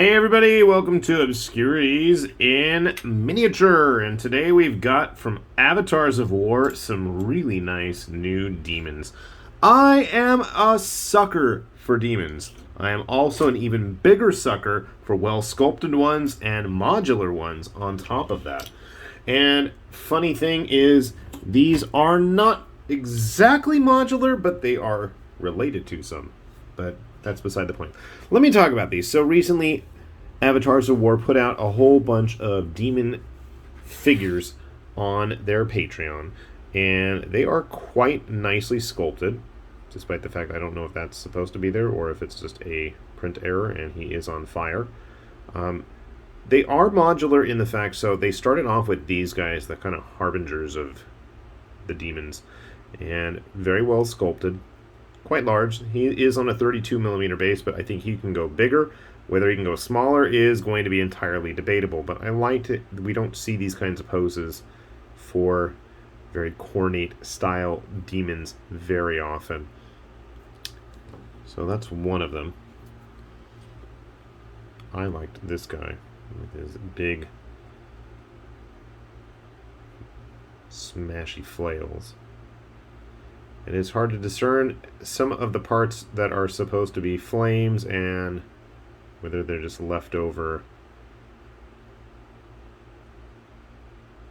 Hey everybody, welcome to Obscurities in miniature, and today we've got from Avatars of War some really nice new demons. I am a sucker for demons. I am also an even bigger sucker for well sculpted ones and modular ones on top of that. And funny thing is, these are not exactly modular, but they are related to some. But that's beside the point. Let me talk about these. So recently, Avatars of War put out a whole bunch of demon figures on their Patreon, and they are quite nicely sculpted, despite the fact I don't know if that's supposed to be there or if it's just a print error and he is on fire. They are modular in the fact, so they started off with these guys, the kind of harbingers of the demons, and very well sculpted. Quite large. He is on a 32mm base, but I think he can go bigger. Whether he can go smaller is going to be entirely debatable, but I liked it. We don't see these kinds of poses for very cornate style demons very often. So that's one of them. I liked this guy with his big smashy flails. It is hard to discern some of the parts that are supposed to be flames and whether they're just leftover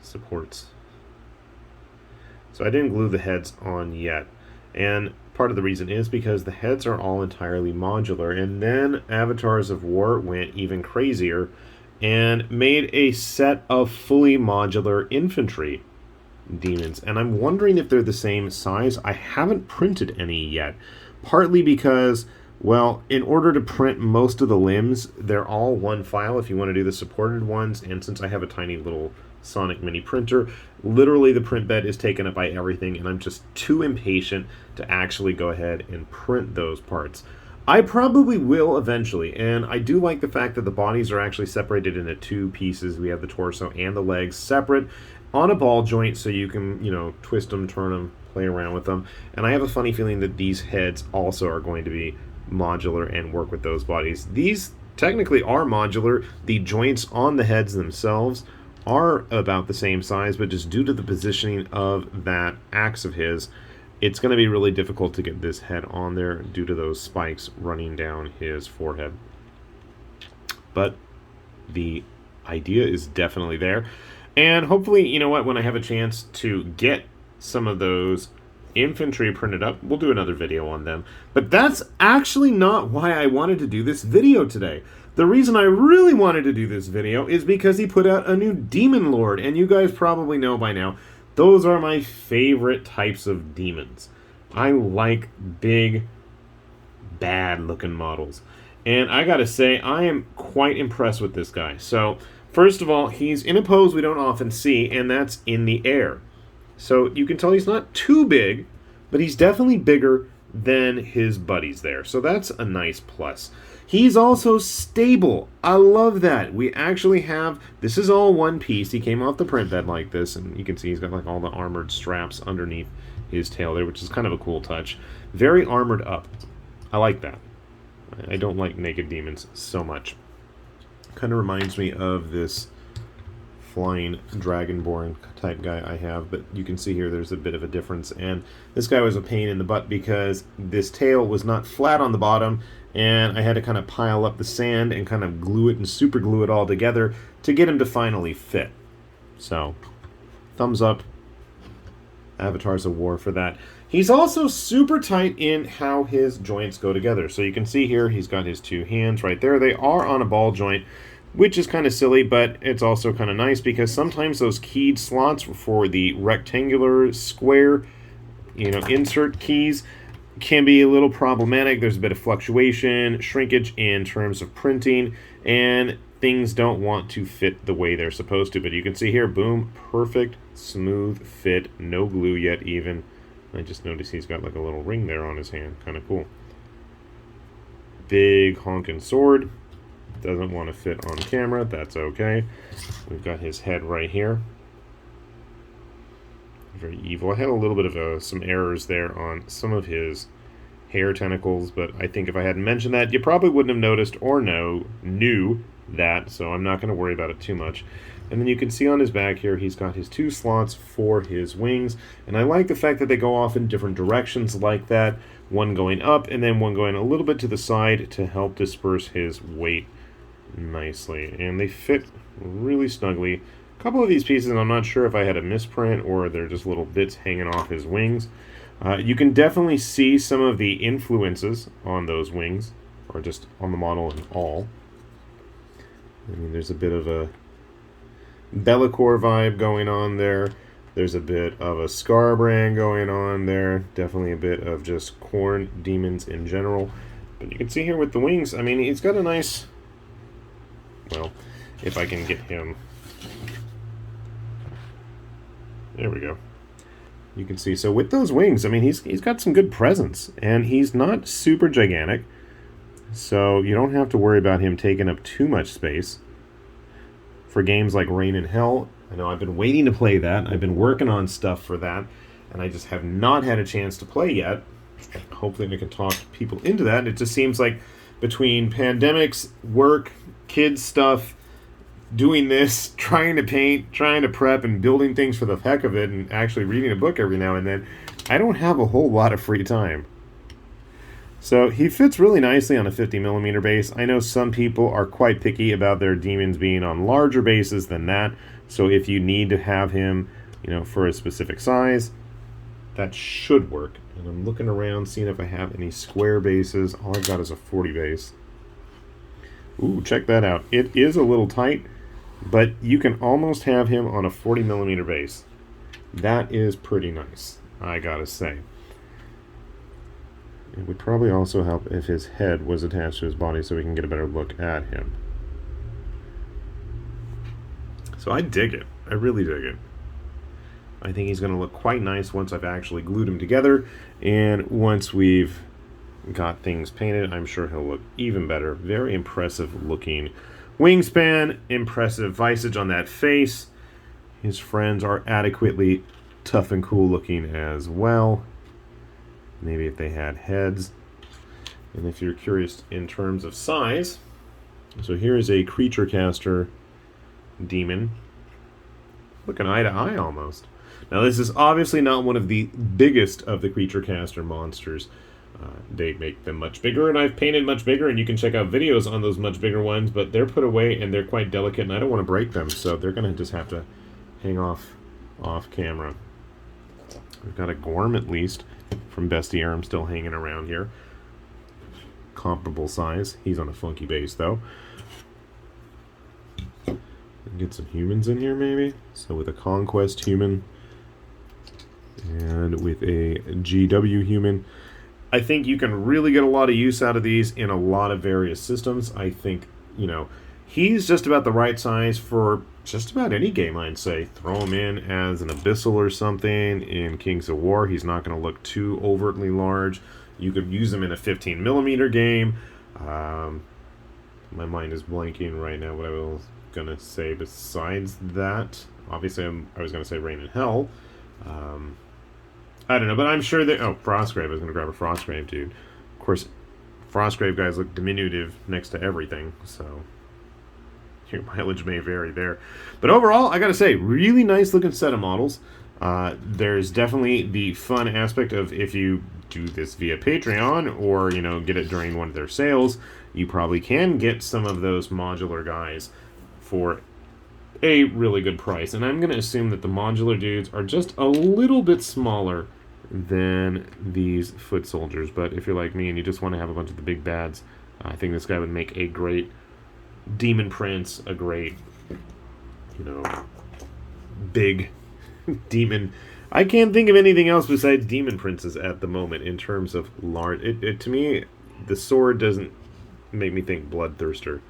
supports. So I didn't glue the heads on yet. And part of the reason is because the heads are all entirely modular. And then Avatars of War went even crazier and made a set of fully modular infantry demons, and I'm wondering if they're the same size. I haven't printed any yet, partly because, well, in order to print most of the limbs, they're all one file if you want to do the supported ones, and since I have a tiny little Sonic mini printer, literally the print bed is taken up by everything, and I'm just too impatient to actually go ahead and print those parts. I probably will eventually, and I do like the fact that the bodies are actually separated into two pieces. We have the torso and the legs separate on a ball joint, so you can, twist them, turn them, play around with them. And I have a funny feeling that these heads also are going to be modular and work with those bodies. These technically are modular. The joints on the heads themselves are about the same size, but just due to the positioning of that axe of his, it's going to be really difficult to get this head on there due to those spikes running down his forehead. But the idea is definitely there. And hopefully, when I have a chance to get some of those infantry printed up, we'll do another video on them. But that's actually not why I wanted to do this video today. The reason I really wanted to do this video is because he put out a new Demon Lord, and you guys probably know by now, those are my favorite types of demons. I like big, bad-looking models. And I gotta say, I am quite impressed with this guy. So, first of all, he's in a pose we don't often see, and that's in the air. So you can tell he's not too big, but he's definitely bigger than his buddies there. So that's a nice plus. He's also stable. I love that. We actually have, this is all one piece. He came off the print bed like this, and you can see he's got like all the armored straps underneath his tail there, which is kind of a cool touch. Very armored up. I like that. I don't like naked demons so much. Kind of reminds me of this flying dragonborn type guy I have, but you can see here there's a bit of a difference, and this guy was a pain in the butt because this tail was not flat on the bottom, and I had to kind of pile up the sand and kind of glue it and super glue it all together to get him to finally fit. So, thumbs up, Avatars of War, for that. He's also super tight in how his joints go together. So you can see here he's got his two hands right there. They are on a ball joint, which is kind of silly, but it's also kind of nice because sometimes those keyed slots for the rectangular, square, insert keys can be a little problematic. There's a bit of fluctuation, shrinkage in terms of printing, and things don't want to fit the way they're supposed to. But you can see here, boom, perfect, smooth fit, no glue yet even. I just noticed he's got like a little ring there on his hand, kind of cool. Big honking sword. Doesn't want to fit on camera, that's okay. We've got his head right here. Very evil. I had a little bit of some errors there on some of his hair tentacles, but I think if I hadn't mentioned that, you probably wouldn't have noticed or knew that, so I'm not going to worry about it too much. And then you can see on his back here, he's got his 2 slots for his wings, and I like the fact that they go off in different directions like that, one going up and then one going a little bit to the side to help disperse his weight nicely, and they fit really snugly. A couple of these pieces, I'm not sure if I had a misprint or they're just little bits hanging off his wings. You can definitely see some of the influences on those wings, or just on the model and all. I mean, there's a bit of a Bellicor vibe going on there. There's a bit of a Scarbrand going on there. Definitely a bit of just Khorne demons in general. But you can see here with the wings, I mean, he's got a nice... Well, if I can get him... There we go. You can see, so with those wings, I mean, he's got some good presence. And he's not super gigantic. So you don't have to worry about him taking up too much space. For games like Rain and Hell, I know I've been waiting to play that. I've been working on stuff for that, and I just have not had a chance to play yet. Hopefully I can talk people into that. It just seems like between pandemics, work, kids stuff, doing this, trying to paint, trying to prep, and building things for the heck of it, and actually reading a book every now and then, I don't have a whole lot of free time. So he fits really nicely on a 50mm base. I know some people are quite picky about their demons being on larger bases than that. So if you need to have him, you know, for a specific size, that should work. And I'm looking around, seeing if I have any square bases. All I've got is a 40 base. Ooh, check that out. It is a little tight, but you can almost have him on a 40mm base. That is pretty nice, I gotta say. It would probably also help if his head was attached to his body so we can get a better look at him. So I dig it. I really dig it. I think he's going to look quite nice once I've actually glued him together. And once we've got things painted, I'm sure he'll look even better. Very impressive looking wingspan. Impressive visage on that face. His friends are adequately tough and cool looking as well. Maybe if they had heads. And if you're curious in terms of size, so here is a creature caster demon. Looking eye to eye almost. Now this is obviously not one of the biggest of the creature caster monsters. They make them much bigger, and I've painted much bigger, and you can check out videos on those much bigger ones, but they're put away and they're quite delicate, and I don't want to break them, so they're going to just have to hang off camera. We've got a Gorm at least from Bestiarum still hanging around here. Comparable size. He's on a funky base though. Get some humans in here maybe. So with a Conquest human and with a GW human, I think you can really get a lot of use out of these in a lot of various systems. I think, you know, he's just about the right size for just about any game, I'd say. Throw him in as an Abyssal or something in Kings of War. He's not going to look too overtly large. You could use him in a 15mm game. My mind is blanking right now what I was going to say besides that. Obviously, I was going to say Rain and Hell. I don't know, but I'm sure that... Oh, Frostgrave. I was going to grab a Frostgrave, dude. Of course, Frostgrave guys look diminutive next to everything, so... Your mileage may vary there. But overall, I gotta say, really nice looking set of models. There's definitely the fun aspect of if you do this via Patreon or, you know, get it during one of their sales, you probably can get some of those modular guys for a really good price. And I'm going to assume that the modular dudes are just a little bit smaller than these foot soldiers. But if you're like me and you just want to have a bunch of the big bads, I think this guy would make a great demon prince, a great, you know, big demon. I can't think of anything else besides demon princes at the moment in terms of large. To me, the sword doesn't make me think bloodthirster.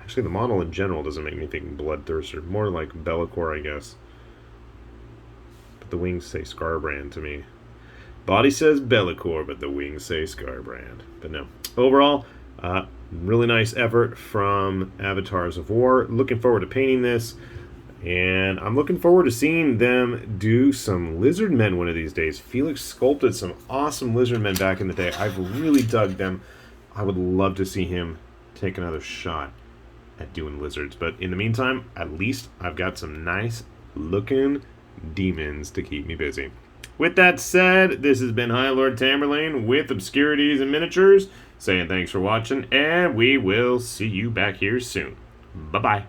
Actually, the model in general doesn't make me think bloodthirster. More like Bellicor, I guess. But the wings say Scarbrand to me. Body says Bellicor, but the wings say Scarbrand. But no. Overall, really nice effort from Avatars of War. Looking forward to painting this. And I'm looking forward to seeing them do some lizard men one of these days. Felix sculpted some awesome lizard men back in the day. I've really dug them. I would love to see him take another shot at doing lizards. But in the meantime, at least I've got some nice looking demons to keep me busy. With that said, this has been High Lord Tamerlane with Obscurities and Miniatures, saying thanks for watching, and we will see you back here soon. Bye-bye.